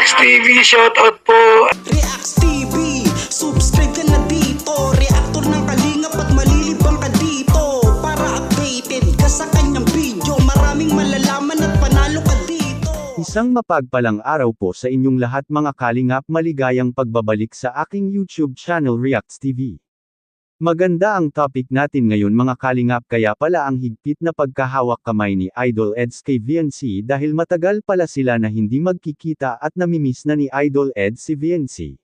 Reacts TV, shoutout po. Reacts TV, subscribe ka na dito. Reactor ng kalingap at malilibang ka dito. Para updated ka sa kanyang video. Maraming malalaman at panalo ka dito. Isang mapagpalang araw po sa inyong lahat mga kalingap, maligayang pagbabalik sa aking YouTube channel Reacts TV. Maganda ang topic natin ngayon mga kalingap, kaya pala ang higpit na pagkahawak kamay ni Idol Eds kay VNC dahil matagal pala sila na hindi magkikita at namimiss na ni Idol Eds si VNC.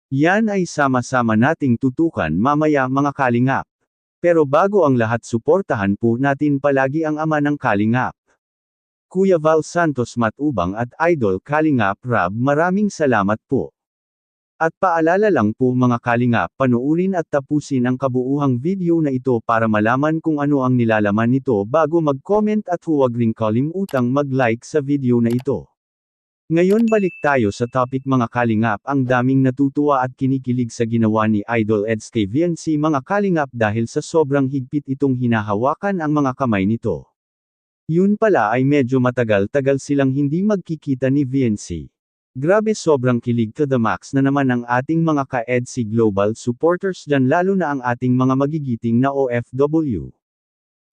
Yan ay sama-sama nating tutukan mamaya mga kalingap. Pero bago ang lahat, suportahan po natin palagi ang ama ng kalingap, Kuya Val Santos Matubang at Idol Kalingap Rab. Maraming salamat po. At paalala lang po mga kalingap, panuurin at tapusin ang kabuuhang video na ito para malaman kung ano ang nilalaman nito bago mag-comment, at huwag ring kalimutang mag-like sa video na ito. Ngayon balik tayo sa topic mga kalingap. Ang daming natutuwa at kinikilig sa ginawa ni Idol Eds kay VNC mga kalingap dahil sa sobrang higpit itong hinahawakan ang mga kamay nito. Yun pala ay medyo matagal-tagal silang hindi magkikita ni VNC. Grabe, sobrang kilig to the max na naman ang ating mga ka-EDC Global supporters dyan, lalo na ang ating mga magigiting na OFW.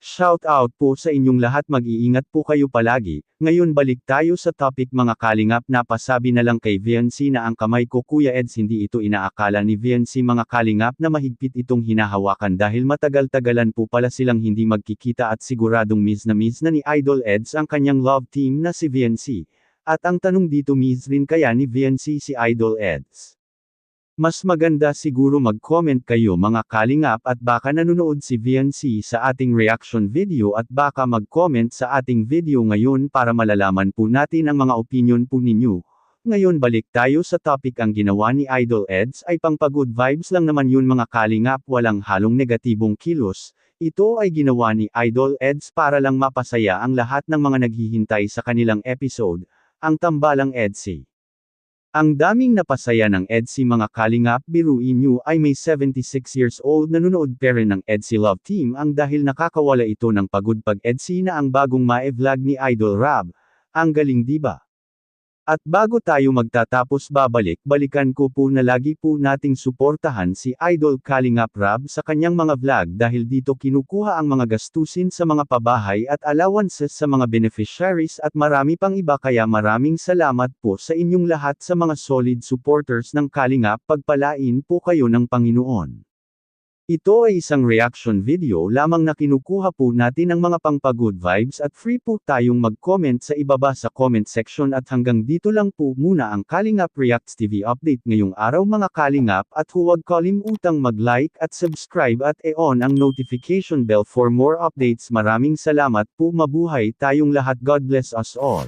Shout out po sa inyong lahat, mag-iingat po kayo palagi. Ngayon balik tayo sa topic mga kalingap. Napasabi na lang kay VNC na ang kamay ko Kuya Eds, hindi ito inaakala ni VNC mga kalingap na mahigpit itong hinahawakan dahil matagal-tagalan po pala silang hindi magkikita at siguradong miss na ni Idol Eds ang kanyang love team na si VNC. At ang tanong dito, miss rin kaya ni VNC si Idol Eds? Mas maganda siguro mag-comment kayo mga kalingap, at baka nanonood si VNC sa ating reaction video at baka mag-comment sa ating video ngayon para malalaman po natin ang mga opinion po ninyo. Ngayon balik tayo sa topic. Ang ginawa ni Idol Eds ay pang-good vibes lang naman yun mga kalingap, walang halong negatibong kilos. Ito ay ginawa ni Idol Eds para lang mapasaya ang lahat ng mga naghihintay sa kanilang episode, ang Tambalang EDC. Ang daming napasaya ng EDC mga kalingap. Biruin nyo ay may 76 years old nanonood pa rin ng EDC Love Team ang dahil nakakawala ito ng pagod pag EDC na ang bagong mae-vlog ni Idol Rab. Ang galing diba? At bago tayo magtatapos, balikan ko po na lagi po nating suportahan si Idol Kalingap Rab sa kanyang mga vlog dahil dito kinukuha ang mga gastusin sa mga pabahay at allowances sa mga beneficiaries at marami pang iba, kaya maraming salamat po sa inyong lahat sa mga solid supporters ng Kalingap. Pagpalain po kayo ng Panginoon. Ito ay isang reaction video lamang na kinukuha po natin ang mga pang-good vibes at free po tayong mag-comment sa ibaba sa comment section. At hanggang dito lang po muna ang Kalingap Reacts TV update ngayong araw mga kalingap, at huwag kalimutang mag-like at subscribe at i-on ang notification bell for more updates. Maraming salamat po, mabuhay tayong lahat, God bless us all.